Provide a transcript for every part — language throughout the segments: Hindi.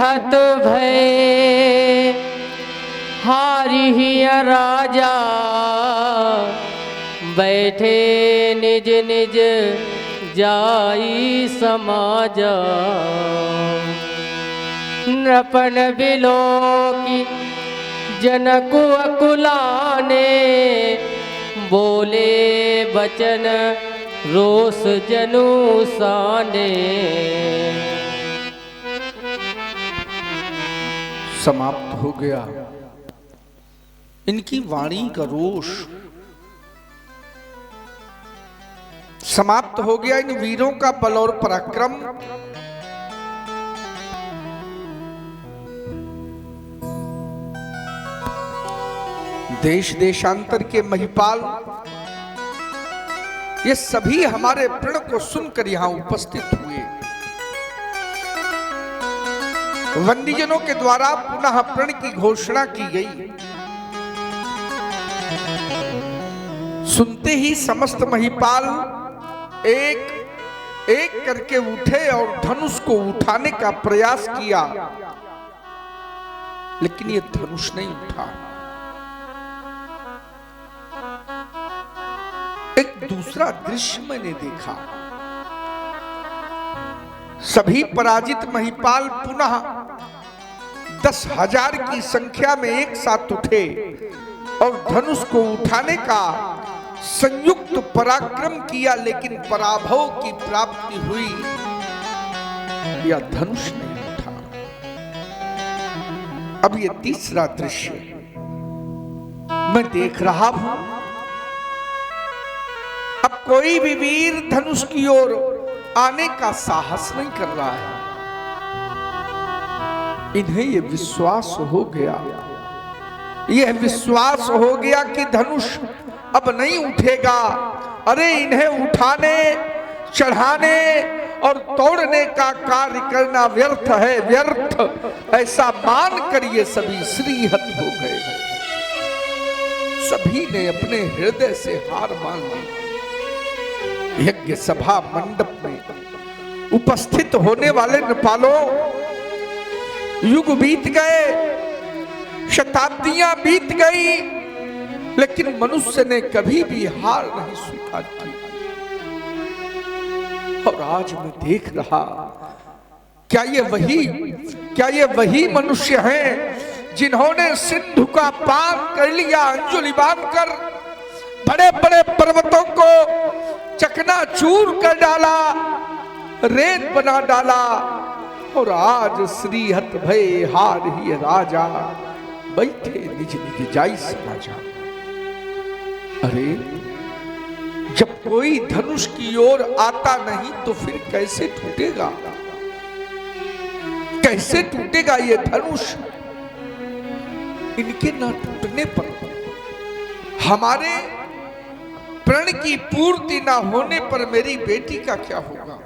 हत भय हारिहिय राजा, बैठे निज निज जाई समाजा। नृपन बिलोकी जनकु अकुलाने, बोले बचन रोष जनु साने। समाप्त हो गया इनकी वाणी का रोष, समाप्त हो गया इन वीरों का बल और पराक्रम। देश देशांतर के महिपाल ये सभी हमारे प्रण को सुनकर यहां उपस्थित हुए। वंदीजनों के द्वारा पुनः प्रण की घोषणा की गई। सुनते ही समस्त महिपाल एक एक करके उठे और धनुष को उठाने का प्रयास किया, लेकिन ये धनुष नहीं उठा। एक दूसरा दृश्य मैंने देखा। सभी पराजित महिपाल पुनः 10,000 की संख्या में एक साथ उठे और धनुष को उठाने का संयुक्त पराक्रम किया, लेकिन पराभव की प्राप्ति हुई। यह धनुष नहीं उठा। अब यह तीसरा दृश्य मैं देख रहा हूं। अब कोई भी वीर धनुष की ओर आने का साहस नहीं कर रहा है। इन्हें यह विश्वास हो गया, यह विश्वास हो गया कि धनुष अब नहीं उठेगा। अरे इन्हें उठाने, चढ़ाने और तोड़ने का कार्य करना व्यर्थ है, व्यर्थ। ऐसा मानकर ये सभी श्रीहत हो गए। सभी ने अपने हृदय से हार मान ली। यज्ञ सभा मंडप में उपस्थित होने वाले नृपालों, युग बीत गए, शताब्दियां बीत गई, लेकिन मनुष्य ने कभी भी हार नहीं स्वीकार की। और आज मैं देख रहा, क्या ये वही मनुष्य हैं जिन्होंने सिंधु का पान कर लिया, अंजुलि बांधकर बड़े बड़े पर्वतों को चकनाचूर कर डाला, रेत बना डाला, और आज श्रीहत भय हारिहिय राजा, बैठे निज निज जाई समाजा। अरे जब कोई धनुष की ओर आता नहीं तो फिर कैसे टूटेगा? कैसे टूटेगा ये धनुष? इनके ना टूटने पर, हमारे प्रण की पूर्ति ना होने पर मेरी बेटी का क्या होगा?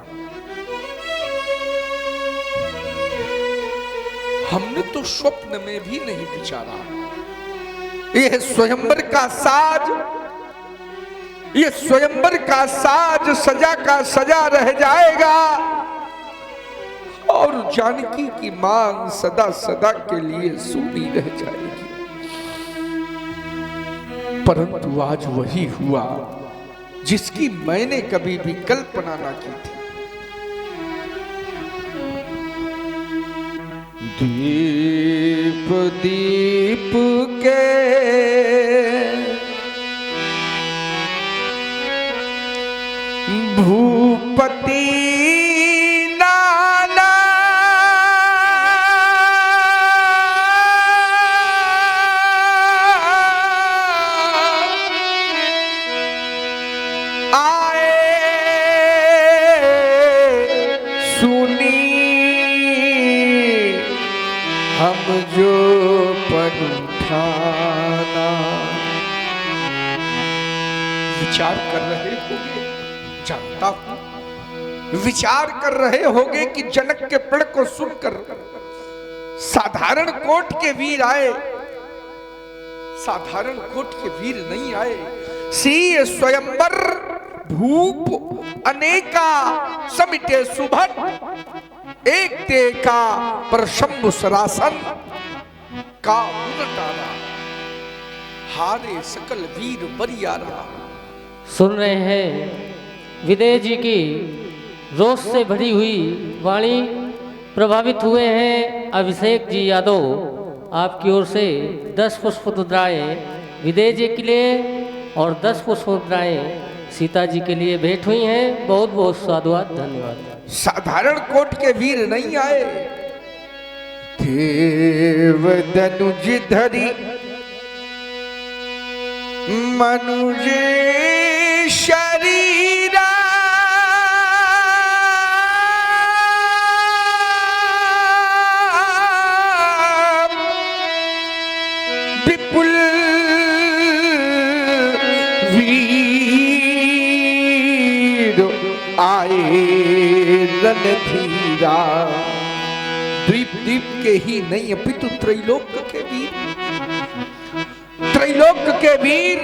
हमने तो स्वप्न में भी नहीं विचारा। यह स्वयंवर का साज, ये स्वयंवर का साज सजा का सजा रह जाएगा, और जानकी की मांग सदा सदा के लिए सूनी रह जाएगी। परंतु आज वही हुआ जिसकी मैंने कभी भी कल्पना ना की थी। दीप दीप के भूपति नाना, आए सुनी हम जो पन उठाना। विचार कर रहे होगे, जानता हूं, विचार कर रहे होगे कि जनक के प्रण को सुनकर साधारण कोट के वीर आए। साधारण कोट के वीर नहीं आए। सी स्वयंवर भूप अनेका समिटे सुभट। एक ते का पर शंभु सरासन का उलटारा, हारे सकल वीर बरियारा। सुन रहे हैं विदेह जी की रोष से भरी हुई वाणी। प्रभावित हुए हैं अभिषेक जी यादव। आपकी ओर से 10 पुष्प मुद्राएं विदेह जी के लिए और 10 पुष्प मुद्राएं सीता जी के लिए भेंट हुई हैं। बहुत बहुत साधुवाद, धन्यवाद। साधारण कोट के वीर नहीं आए, देव धनुज धरी मनुज शरीरा, विपुल वीर आए रणधीरा। द्वीप द्वीप के ही नहीं अपितु त्रैलोक के वीर, त्रैलोक के वीर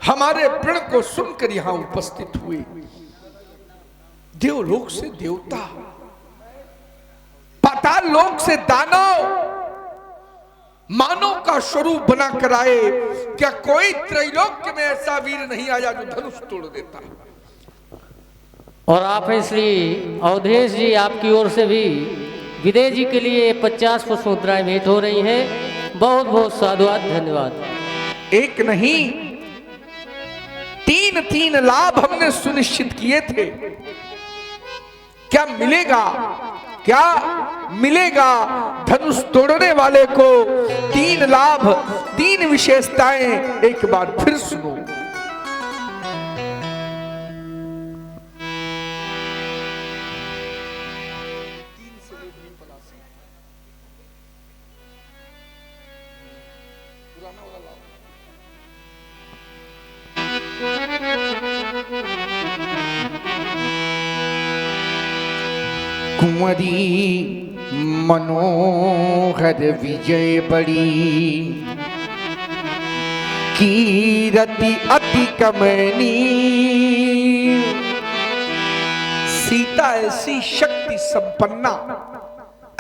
हमारे प्रण को सुनकर यहां उपस्थित हुए। देवलोक से देवता, पाताल लोक से दानव, मानव का स्वरूप बना कर आए। क्या कोई त्रैलोक्य में ऐसा वीर नहीं आया जो धनुष तोड़ देता? और आप हैं श्री अवधेश जी, आपकी ओर से भी विदेह जी के लिए 50 पुष्प मुद्राएं भेंट हो रही हैं। बहुत बहुत साधुवाद, धन्यवाद। एक नहीं, 3 लाभ हमने सुनिश्चित किए थे। क्या मिलेगा? क्या मिलेगा? धनुष तोड़ने वाले को 3 लाभ, 3 विशेषताएं एक बार फिर सुनो। कुंवरी मनोहर विजय बड़ी, कीरति अति कमनी। सीता ऐसी शक्ति संपन्ना,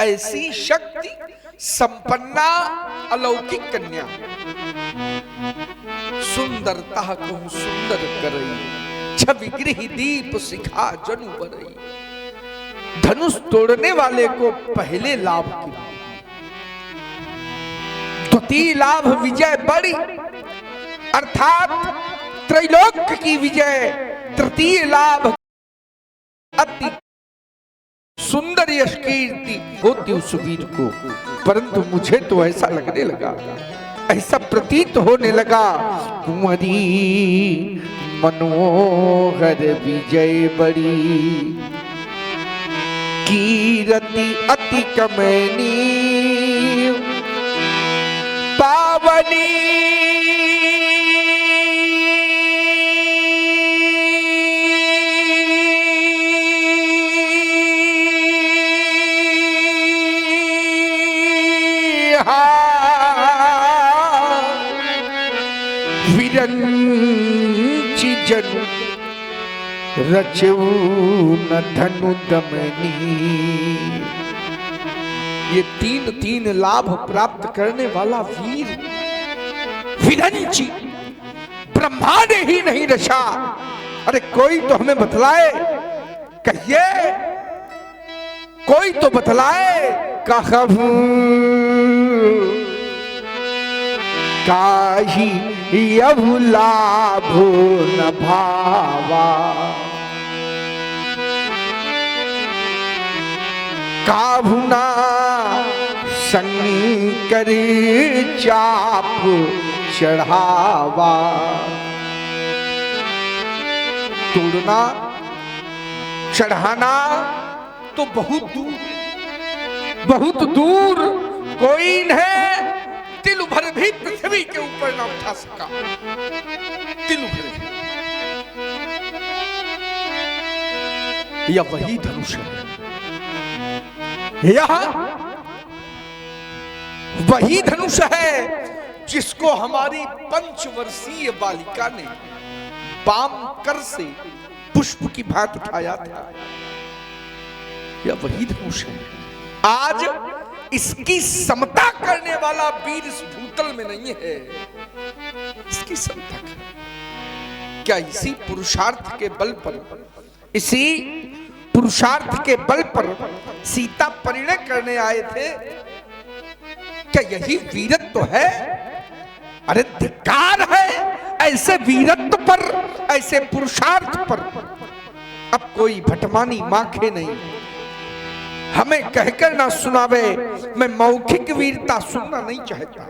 ऐसी शक्ति संपन्ना अलौकिक कन्या, सुंदरता कहूं सुंदर करई, छवि गृह दीप शिखा जनु बरई। धनुष तोड़ने वाले को पहले लाभ की, द्वितीय लाभ विजय बड़ी अर्थात त्रैलोक्य की विजय। तृतीय लाभ अति सुंदर यश कीर्ति होती उस वीर को। परंतु मुझे तो ऐसा लगने लगा, ऐसा प्रतीत होने लगा, कुंवरी मनोहर विजय बड़ी, कीरति अति कमनी। पावनी विरंचि जनु रचऊ न धनु दमनी। ये 3 लाभ प्राप्त करने वाला वीर विरंचि, ब्रह्मा ने ही नहीं रचा। अरे कोई तो हमें बतलाए, कहिए कोई तो बतलाए। कहबू काही यहु लाभो न भावा, काहुना शंकर चाप चढ़ावा। तोड़ना चढ़ाना तो बहुत दूर, बहुत दूर कोई नहीं तिल भर भी पृथ्वी के ऊपर ना उठा सका। तिल भर यह वही धनुष है, यह वही धनुष है जिसको हमारी 5 वर्षीय बालिका ने वाम कर से पुष्प की भांति उठाया था। यह वही धनुष है। आज इसकी समता करने वाला वीर इस भूतल में नहीं है। इसकी समता कर, क्या इसी पुरुषार्थ के बल पर, इसी पुरुषार्थ के बल पर सीता परिणय करने आए थे? क्या यही वीरत्व है? अरे धिक्कार है ऐसे वीरत्व पर, ऐसे पुरुषार्थ पर। अब कोई भटमानी माखे नहीं, हमें कहकर ना सुनावे। मैं मौखिक वीरता सुनना नहीं चाहता।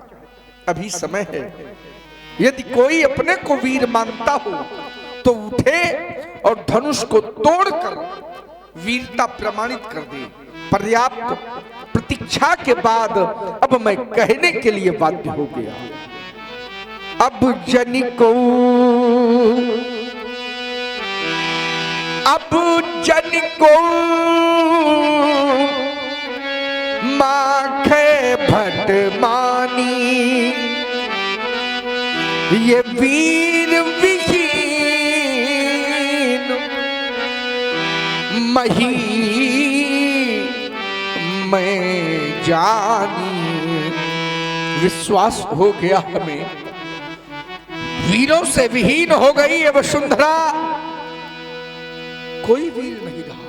अभी समय है, यदि कोई अपने को वीर मानता हो तो उठे और धनुष को तोड़कर वीरता प्रमाणित कर दे। पर्याप्त प्रतीक्षा के बाद अब मैं कहने के लिए बाध्य हो गया। अब जनिको, अब जनिको माखे भट मानी, ये वीर विहीन मही मैं जानी। विश्वास हो गया हमें, वीरों से विहीन हो गई है वसुंधरा। कोई वीर नहीं रहा।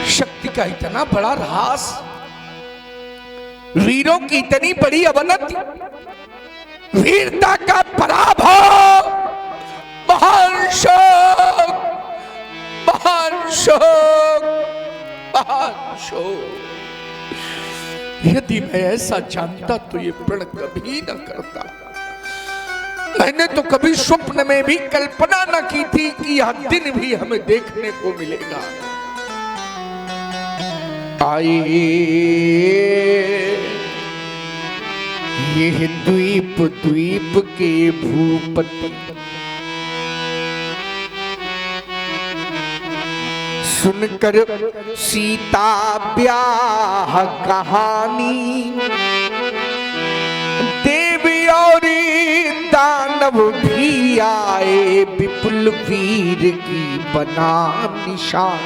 शक्ति का इतना बड़ा ह्रास, वीरों की इतनी बड़ी अवनति, वीरता का पराभव, महान शोक, महान शोक, महान शोक। यदि मैं ऐसा जानता तो ये प्रण कभी न करता। मैंने तो कभी स्वप्न में भी कल्पना न की थी कि यह दिन भी हमें देखने को मिलेगा। आइए ये द्वीप द्वीप के भूपति, सुनकर सीता ब्याह कहानी, देवी और दानव भी आए, विपुल वीर की बना निशान।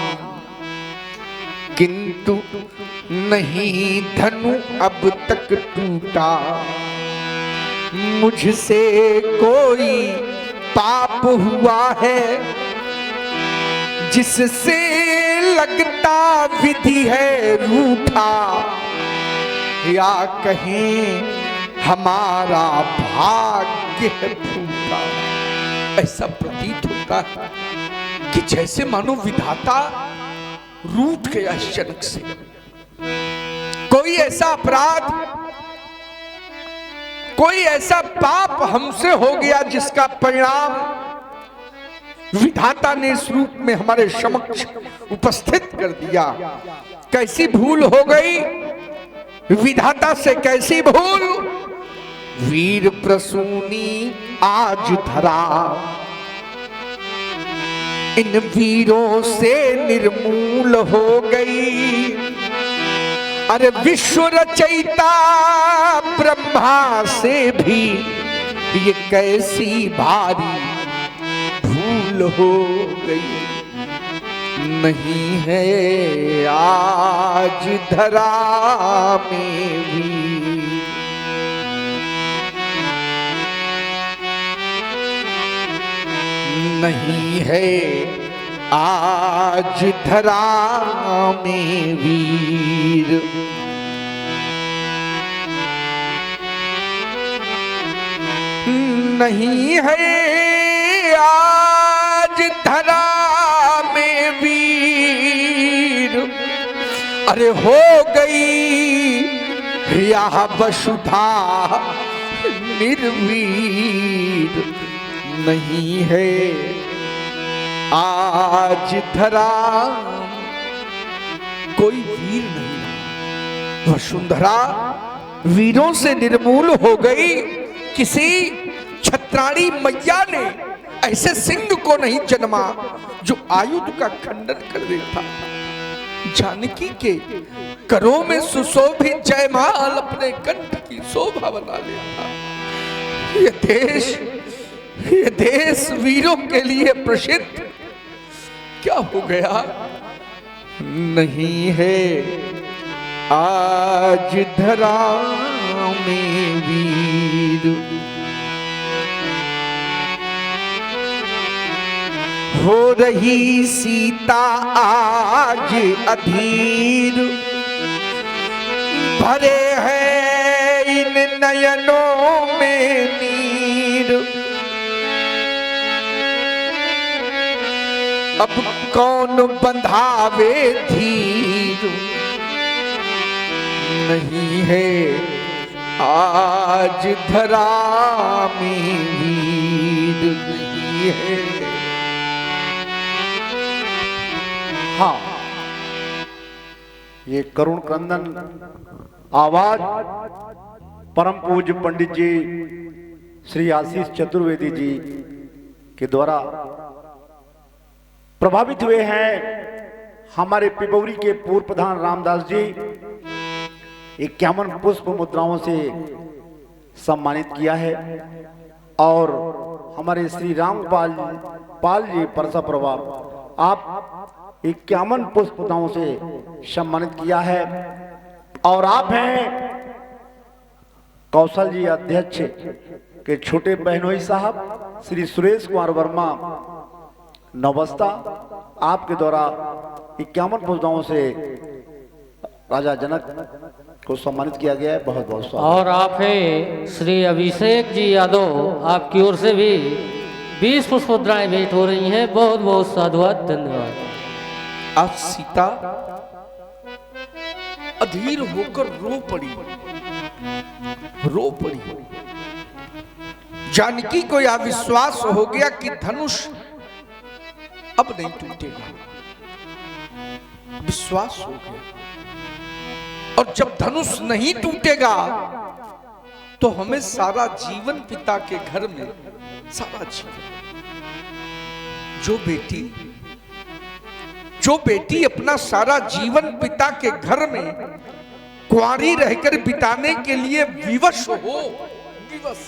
किंतु नहीं धनु अब तक टूटा, मुझसे कोई पाप हुआ है, जिससे लगता विधि है रूठा, या कहें हमारा भाग्य है फूटा। ऐसा प्रतीत होता है कि जैसे मानो विधाता रूठ गया अचानक से। कोई ऐसा अपराध, कोई ऐसा पाप हमसे हो गया जिसका परिणाम विधाता ने इस रूप में हमारे समक्ष उपस्थित कर दिया। कैसी भूल हो गई विधाता से, कैसी भूल। वीर प्रसूनी आज धरा, इन वीरों से निर्मूल हो गई। अरे विश्व रचयिता ब्रह्मा से भी ये कैसी भारी भूल हो गई। नहीं है आज धरा में भी, नहीं है आज धरा में वीर। नहीं है आज धरा में वीर। अरे हो गई यह वसुधा निर्वीर। नहीं है आज धरा, कोई वीर नहीं। वसुंधरा वीरों से निर्मूल हो गई। किसी छत्राणी मैया ने ऐसे सिंह को नहीं जन्मा जो आयुध का खंडन कर देता। जानकी के करों में सुशोभित जयमाल अपने कंठ की शोभा बना लेता। ये देश वीरों के लिए प्रसिद्ध, क्या हो गया? नहीं है आज धरा में वीर, हो रही सीता आज अधीर, भरे हैं इन नयनों में नीर। अब कौन बंधावे धीर, नहीं है आज धरा में वीर, नहीं है। हाँ, ये करुण क्रंदन आवाज परम पूज्य पंडित जी श्री आशीष चतुर्वेदी जी के द्वारा प्रभावित हुए हैं। हमारे पिपौरी के पूर्व प्रधान रामदास जी 51 पुष्प मुद्राओं से सम्मानित किया है और हमारे श्री रामपाल जी परसा प्रभाव आप 51 पुष्प मुद्राओं से सम्मानित किया है। और आप हैं कौशल जी अध्यक्ष के छोटे बहनोई साहब श्री सुरेश कुमार वर्मा नवस्ता, आपके द्वारा 51 पुस्तकों से राजा जनक को सम्मानित किया गया है। बहुत बहुत स्वागत। और आप हैं श्री अभिषेक जी यादव, आपकी ओर से भी 20 पुष्प मुद्राएं भेंट हो रही हैं। बहुत बहुत साधुवाद, धन्यवाद। आज सीता अधीर होकर रो पड़ी। जानकी को यह विश्वास हो गया कि धनुष अब नहीं टूटेगा, विश्वास हो गया। और जब धनुष नहीं टूटेगा तो हमें सारा जीवन पिता के घर में, सारा जीवन, जो बेटी अपना सारा जीवन पिता के घर में कुंवारी रहकर बिताने के लिए विवश हो, विवश,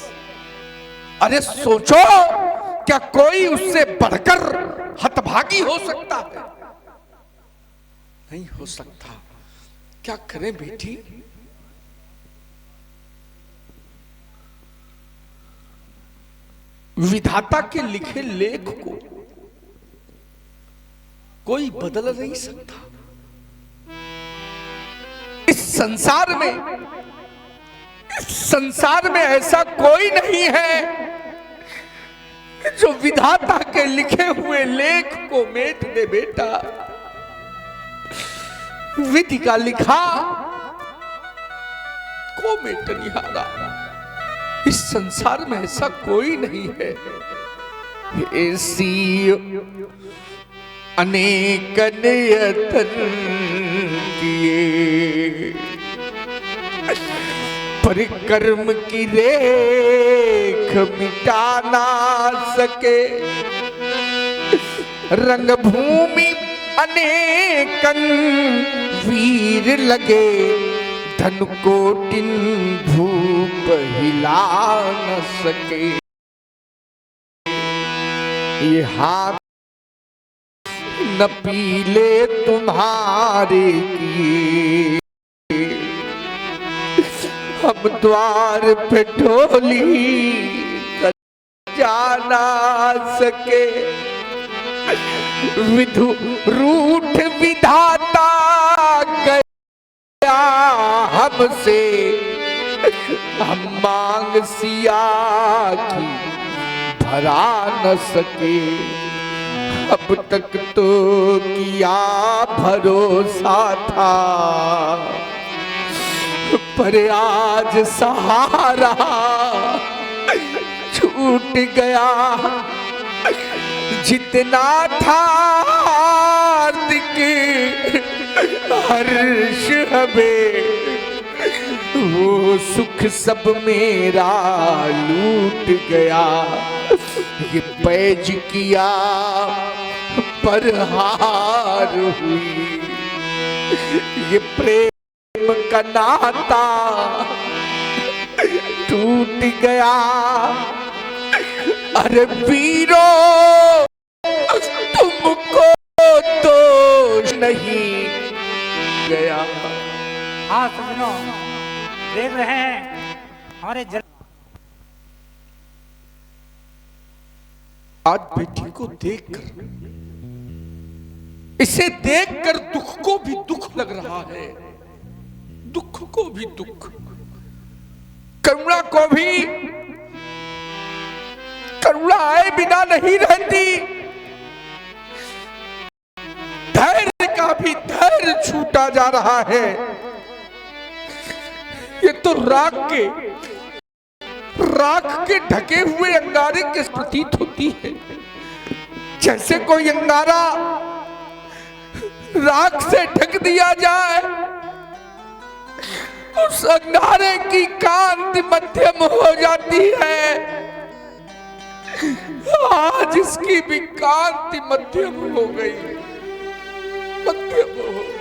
अरे सोचो, क्या कोई उससे बढ़कर हतभागी हो सकता है? नहीं हो सकता। क्या करें बेटी? विधाता के लिखे लेख को कोई बदल नहीं सकता। इस संसार में ऐसा कोई नहीं है जो विधाता के लिखे हुए लेख को मेट दे। बेटा, विधि का लिखा को मेटनिहारा, इस संसार में ऐसा कोई नहीं है। ऐसी अनेक यत्न किए, परिक्रम की रेख मिटा ना सके। रंगभूमि अनेकन वीर लगे, धन कोटिन धूप हिला न सके। ये हाथ न पीले तुम्हारे किए, हम द्वार पे ढोली जा ना सके। विधु रूठ विधाता गया हमसे, हम मांग सिया की भरा न सके। अब तक तो किया भरोसा था, पर आज सहारा छूट गया। जितना था हार्दिक हर्ष हमें, वो सुख सब मेरा लूट गया। ये पैज किया पर हार हुई, ये प्रेम का नाता टूट गया। अरे वीरों, तुमको नहीं गया। हाँ सजनों, देख रहे हैं हमारे आज बेटी को देखकर, इसे देखकर दुख को भी दुख लग रहा है, दुख को भी दुख, करुणा को भी करुणा आए बिना नहीं रहती, धैर्य का भी धैर्य छूटा जा रहा है। ये तो राख के ढके हुए अंगारे के प्रतीत होती है, जैसे कोई अंगारा राख से ढक दिया जाए, उस अंगारे की कांति मध्यम हो जाती है। आज इसकी भी कांति मध्यम हो गई, मध्यम हो गई।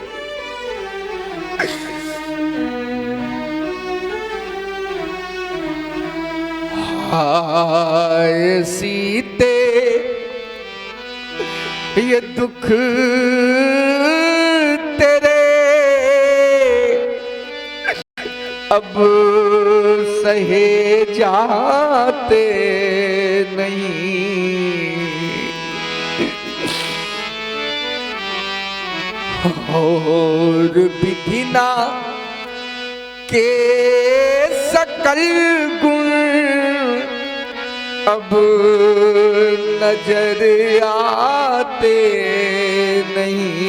हाय सीते ये दुख तेरे अब सहे जाते नहीं, और विधिना के सकल गुण अब नजर आते नहीं।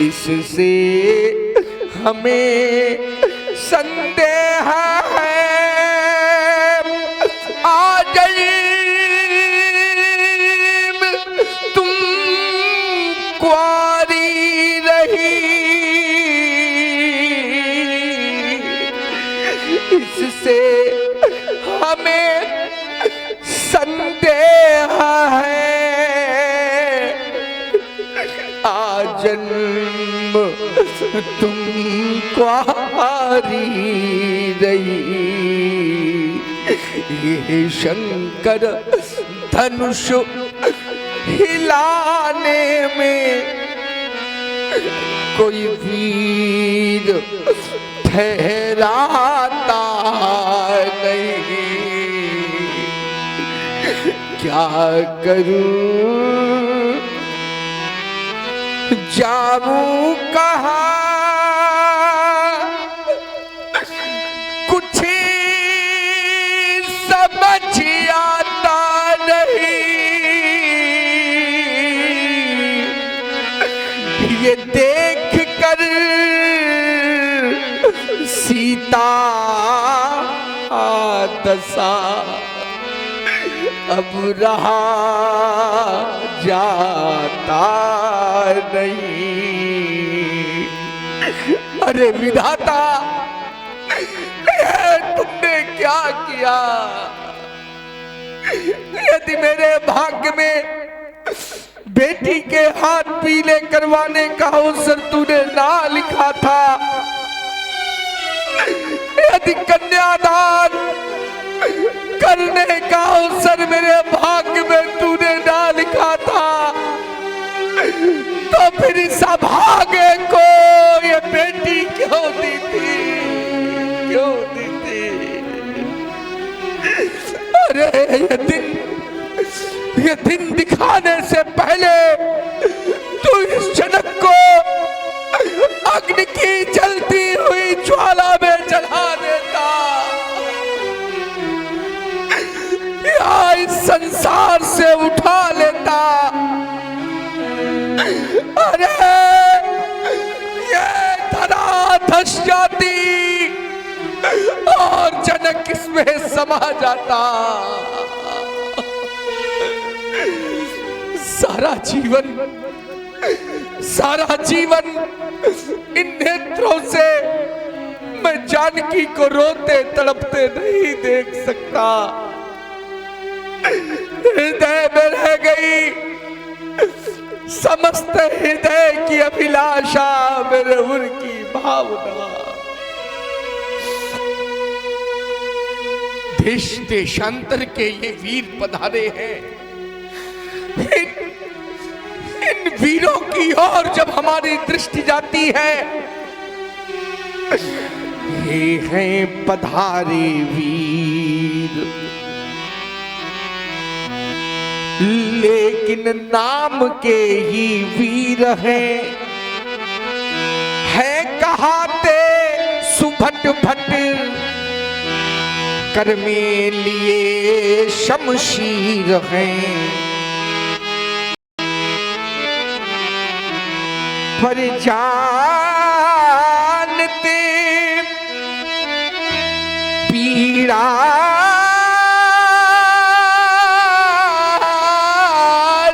इससे हमें संदेह है आज तुम कुंवारी रही, इससे हमें संदेह है आजन्म तुम कुंवारी रही। ये शंकर धनुष हिलाने में कोई वीर ठहराता नहीं, क्या करूं जाऊं कहाँ, कुछ समझ आता नहीं। ये देख कर सीता दशा अब रहा जाता नहीं। अरे विधाता, तुमने क्या किया? यदि मेरे भाग्य में बेटी के हाथ पीले करवाने का अवसर तूने ना लिखा था, यदि कन्यादान करने का अवसर मेरे भाग्य में तूने ना लिखा था, तो फिर इस अभागे को ये बेटी क्यों दी थी, क्यों दी थी? अरे ये दिन दिखाने से पहले तू इस जनक को अग्नि की जलती हुई ज्वाला में जला देता, या इस संसार से उठा लेता। अरे ये धनाधस जाती और जनक इसमें समा जाता। सारा जीवन इन नेत्रों से मैं जानकी को रोते तड़पते नहीं देख सकता। हृदय में रह गई समस्त हृदय की अभिलाषा, मेरे उर की भावना। देश देशांतर के ये वीर पधारे हैं, वीरों की ओर जब हमारी दृष्टि जाती है, ये हैं पधारे वीर, लेकिन नाम के ही वीर हैं, है कहाते सुभट भट, कर में लिए शमशीर हैं। पर जानते पीड़ा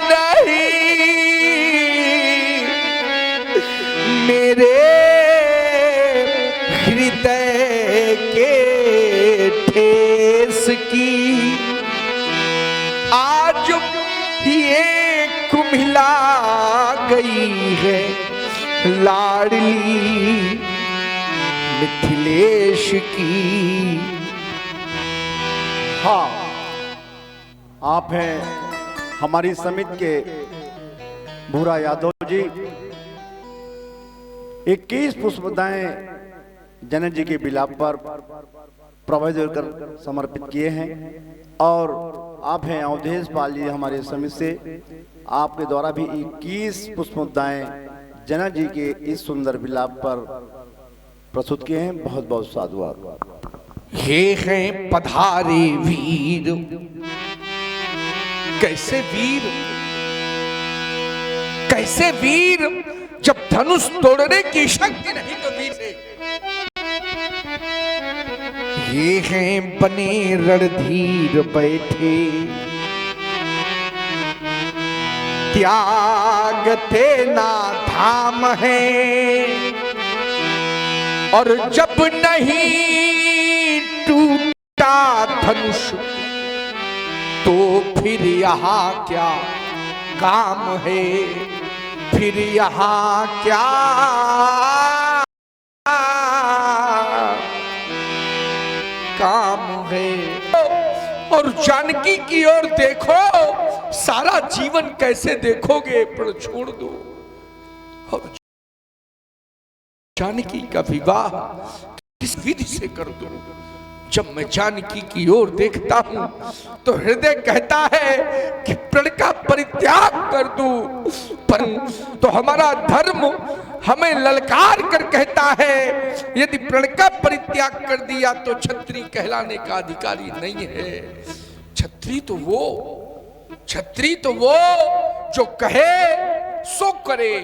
नहीं, मेरे हृदय के ठेस की आज ये कुम्हिला गई है लाडली मिथिलेश की। हाँ, आप हैं हमारी समिति के भूरा यादव जी। 21 पुष्पदाएं जनक जी के विलाप पर प्रभावित कर समर्पित किए हैं और आप हैं अवधेश पाल जी हमारे समिति से। आपके द्वारा भी 21 पुष्पदाएं जनक जी के इस सुंदर विलाप पर प्रस्तुत किए हैं। बहुत बहुत साधुवाद। ये हैं पधारे वीर, कैसे वीर, कैसे वीर, जब धनुष तोड़ने की शक्ति नहीं तो वीर है। ये हैं बने रणधीर बैठे, त्याग थे ना धाम है, और जब नहीं टूटा धनुष तो फिर यहाँ क्या काम है, फिर यहाँ क्या काम है। और जानकी की ओर देखो, सारा जीवन कैसे देखोगे, पर छोड़ दो। और जानकी का विवाह किस विधि से कर दो। जब मैं जानकी की ओर देखता हूं तो हृदय कहता है कि प्रण का परित्याग कर दूं, पर तो हमारा धर्म हमें ललकार कर कहता है यदि प्रण का परित्याग कर दिया तो क्षत्रिय कहलाने का अधिकारी नहीं है। क्षत्रिय तो वो जो कहे सो करे,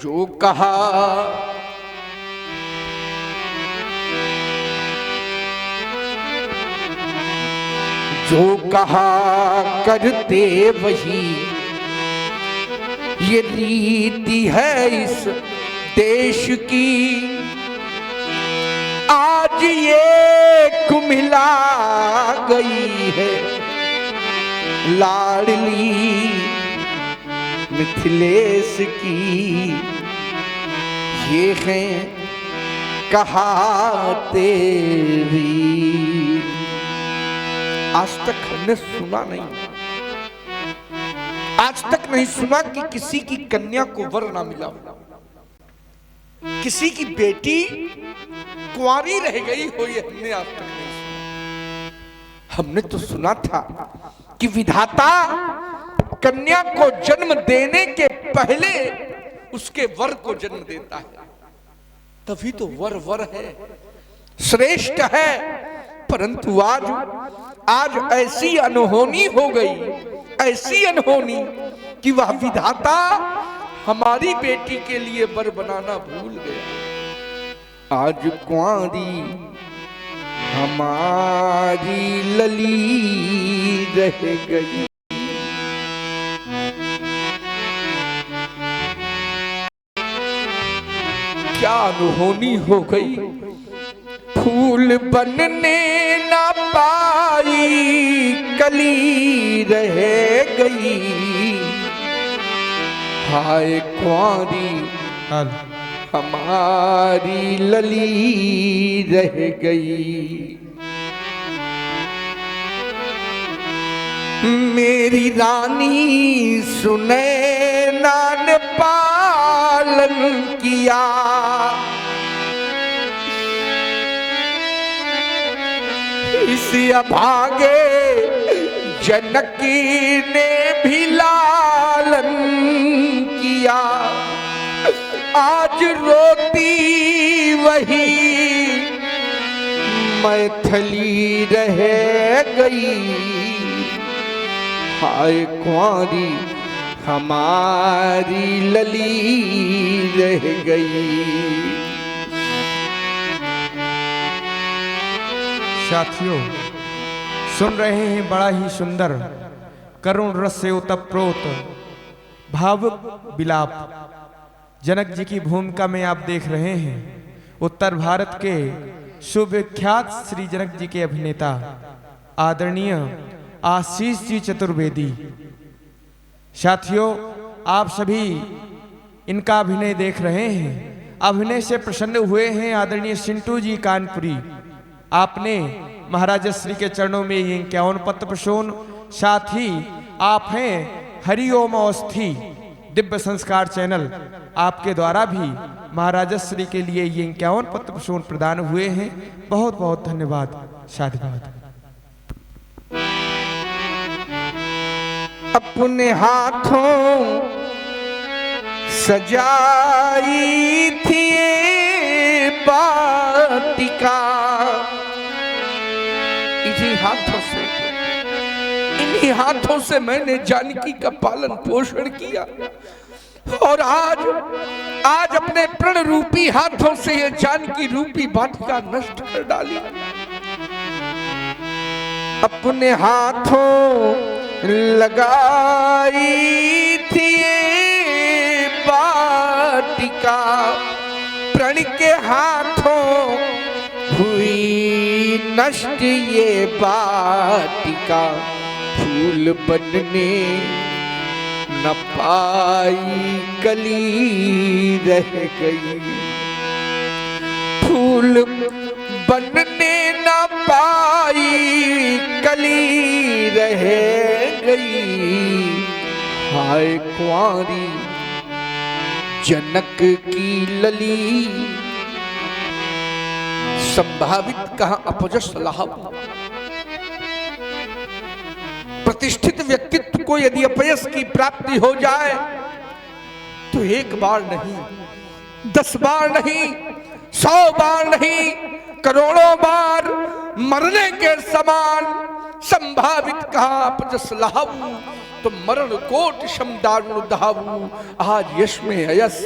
जो कहा जो कहा करते वही, ये रीति है इस देश की। आज ये कुम्हिला गई है लाडली मिथिलेश की। ये हैं कहाते वीर। आज तक हमने सुना नहीं, आज तक नहीं सुना कि किसी की कन्या को वर ना मिला, किसी की बेटी कुंवारी रह गई हो, ये हमने आज तक नहीं सुना। हमने तो सुना था कि विधाता कन्या को जन्म देने के पहले उसके वर को जन्म देता है, तभी तो वर वर है, श्रेष्ठ है। परंतु आज ऐसी अनहोनी हो गई, ऐसी अनहोनी कि वह विधाता हमारी बेटी के लिए वर बनाना भूल गया। आज कुंवारी हमारी लली रह गई। क्या अनहोनी हो गई, फूल बनने ना पाई कली रह गई। हाय कुंवारी हमारी लली रह गई। मेरी रानी सुनैना यमुना ने पालन किया। इस अभागे जनकी ने भी लालन किया। आज रोती वही मैथिली रह गई। हाय कुंवारी हमारी लली रह गई। साथियों, सुन रहे हैं बड़ा ही सुंदर करुण रस से ओतप्रोत भावुक विलाप। जनक जी की भूमिका में आप देख रहे हैं उत्तर भारत के सुविख्यात श्री जनक जी के अभिनेता आदरणीय आशीष जी चतुर्वेदी। साथियों, आप सभी इनका अभिनय देख रहे हैं, अभिनय से प्रसन्न हुए हैं आदरणीय सिंटू जी कानपुरी। आपने महाराज श्री के चरणों में ये 51 पत्र प्रसून, साथ ही आप हैं हरिओम अवस्थी दिव्य संस्कार चैनल, आपके द्वारा भी महाराज श्री के लिए ये 51 पत्र प्रसून प्रदान हुए हैं। बहुत बहुत धन्यवाद, साधुवाद। अपने हाथों सजाई थी वाटिका। इन्हीं हाथों से मैंने जानकी का पालन पोषण किया और आज अपने प्रण रूपी हाथों से ये जानकी रूपी वाटिका नष्ट कर डाली। अपने हाथों लगाई थी वाटिका, प्रण के हाथों हुई नष्ट ये वाटिका। फूल बनने न पाई कली रह गई। फूल बनने न पाई कली रह गई। हाय कुंवारी जनक की लली। संभावित कहाँ अपजस लाभ। प्रतिष्ठित व्यक्तित्व को यदि अपयश की प्राप्ति हो जाए तो एक बार नहीं, 10 बार नहीं, 100 बार नहीं, करोड़ों बार मरने के समान संभावित कहा अपजस लाहू। तो मरण कोट शम दारुण दाहू। आज यश में अयस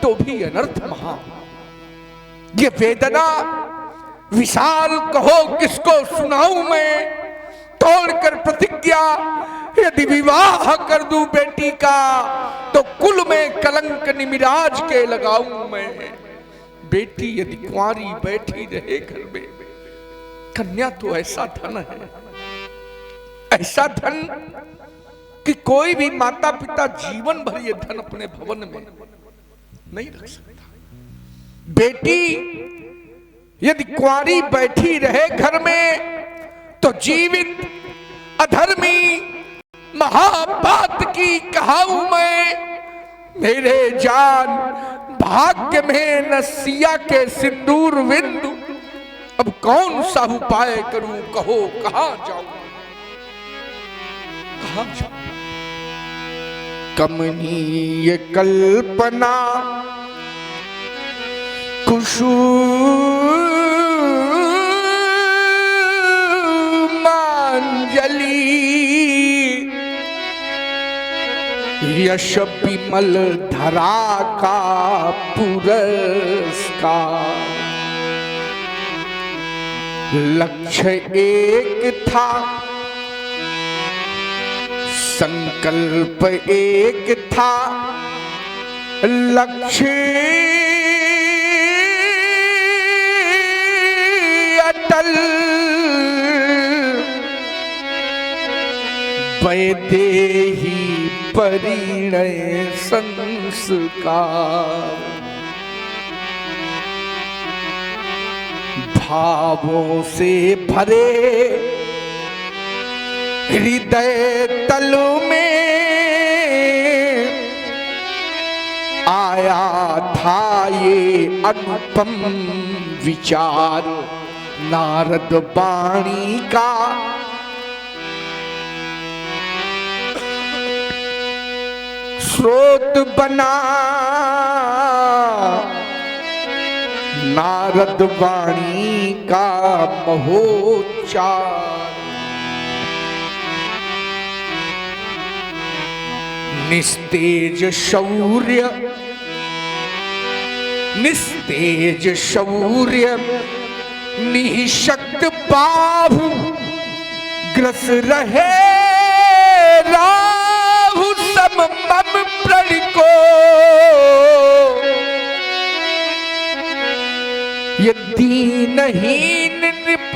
तो भी अनर्थ महा। ये वेदना विशाल कहो किसको सुनाऊं मैं। तोड़कर प्रतिज्ञा यदि विवाह कर दूं बेटी का तो कुल में कलंक निमिराज के लगाऊं मैं। बेटी यदि कुंवारी बैठी रहे घर में, कन्या तो ऐसा धन है, ऐसा धन कि कोई भी माता पिता जीवन भर ये धन अपने भवन में नहीं रख सकता। बेटी यदि कुंवारी बैठी रहे घर में तो जीवित अधर्मी महापात की कहाऊं मैं। मेरे जान भाग्य में न सिया के सिंदूर बिंदु। अब कौन सा उपाय करूं, कहो कहां जाऊं, कहां जाऊं। कमनीय कल्पना कुसुमांजलि यश विमल धरा का पुरस्कार। लक्ष्य एक था, संकल्प एक था, लक्ष्य अटल वैदेही परिणय संस्कार। भावों से भरे हृदय तल में आया था ये अनुपम विचार नारद वाणी का, स्रोत बना नारद वाणी का महोच्चार। निस्तेज शौर्य निस्तेज शौर्य निःशक्त बाहु ग्रस रहे राहु सम मम प्रण को। ये दीनहीन नृप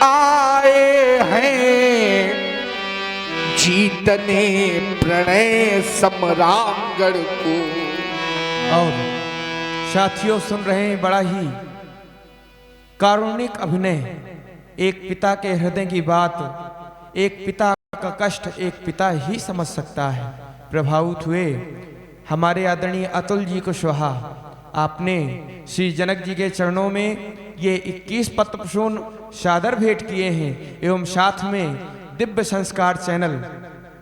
आए हैं जीतने प्रणय सम्रांगण को। और साथियों सुन रहे हैं बड़ा ही कारुणिक अभिनय। एक पिता के हृदय की बात, एक पिता का कष्ट एक पिता ही समझ सकता है। प्रभावित हुए हमारे आदरणीय अतुल जी कुशवाहा, आपने श्री जनक जी के चरणों में ये 21 पत्र प्रसून सादर भेंट किए हैं एवं साथ में दिव्य संस्कार चैनल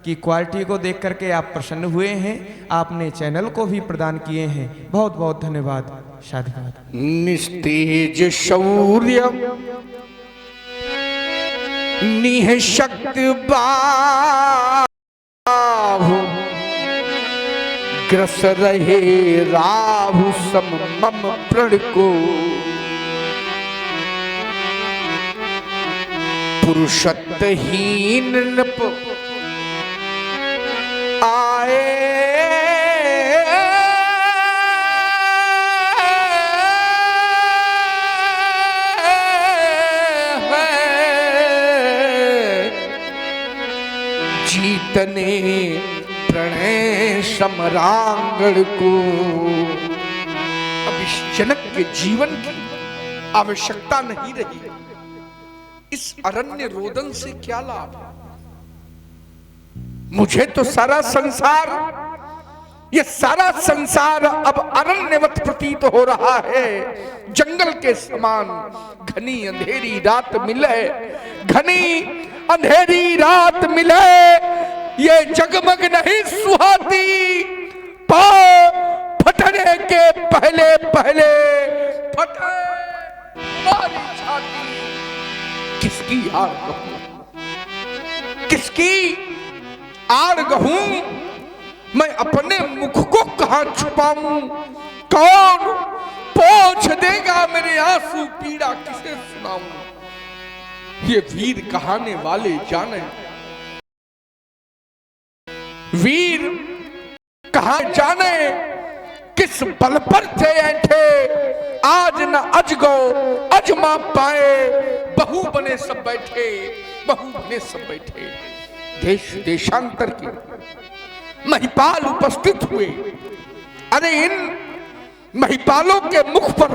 की क्वालिटी को देख करके आप प्रसन्न हुए हैं। आपने चैनल को भी प्रदान किए हैं, बहुत बहुत धन्यवाद। साधुवाद। निस्तेज शौर्य निःशक्त बाहु ग्रस रहे राहु सम मम प्रण को। पुरुषत्वहीन नृप आए जीतने प्रणय सम्रांगण को। अब इस जनक के जीवन की आवश्यकता नहीं रही। इस अरण्य रोदन से क्या लाभ? मुझे तो सारा संसार, ये सारा संसार अब अरण्यवत प्रतीत हो रहा है। जंगल के समान घनी अंधेरी रात मिले, घनी अंधेरी रात मिले, ये जगमग नहीं सुहाती। पांव फटने के पहले पहले फटे मारी छाती। किसकी आड़ गहूं, किसकी आड़ गहूं? मैं अपने मुख को कहां छुपाऊं? कौन पोंछ देगा मेरे आंसू पीड़ा किसे सुनाऊं? ये वीर कहाने वाले जाने, वीर कहां जाने किस बल पर थे ऐठे। आज न अजगो अजमा पाए, बहु बने सब बैठे, बहु बने सब बैठे। देश देशांतर के महिपाल उपस्थित हुए। अरे इन महिपालों के मुख पर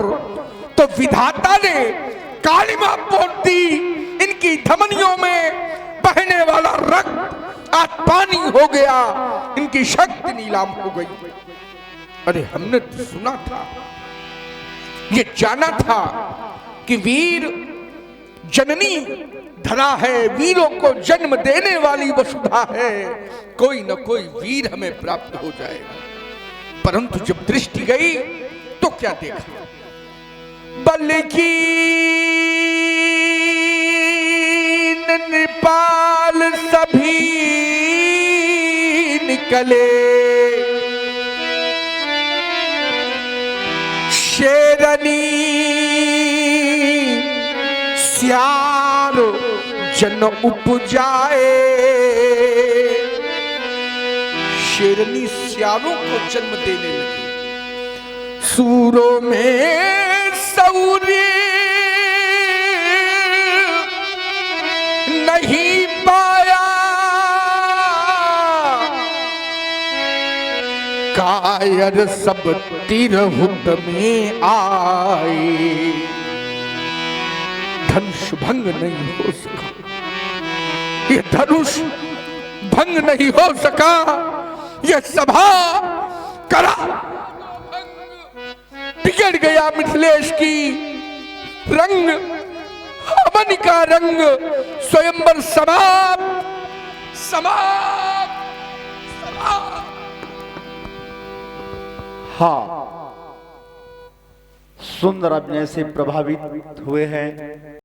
तो विधाता ने कालिमा पोत दी। इनकी धमनियों में बहने वाला रक्त आज पानी हो गया, इनकी शक्ति नीलाम हो गई। अरे हमने तो सुना था, ये जाना था कि वीर जननी धरा है, वीरों को जन्म देने वाली वसुधा है। कोई न कोई वीर हमें प्राप्त हो जाएगा। परंतु जब दृष्टि गई तो क्या देखा? बल की नृपाल सभी निकले, शेरनी सियार जन उपजाए। शेरनी सियारों को जन्म देने लगी। सूरों में सौर्य नहीं पाया, कायर सब तिरहुत में आए। धनुष भंग नहीं हो सका, ये धनुष भंग नहीं हो सका। ये सभा करा बिगड़ गया मिथिलेश की रंग, अमन का रंग, स्वयंवर समाप्त समाप्त समाप्त। हाँ, सुंदर अभिनय से प्रभावित हुए हैं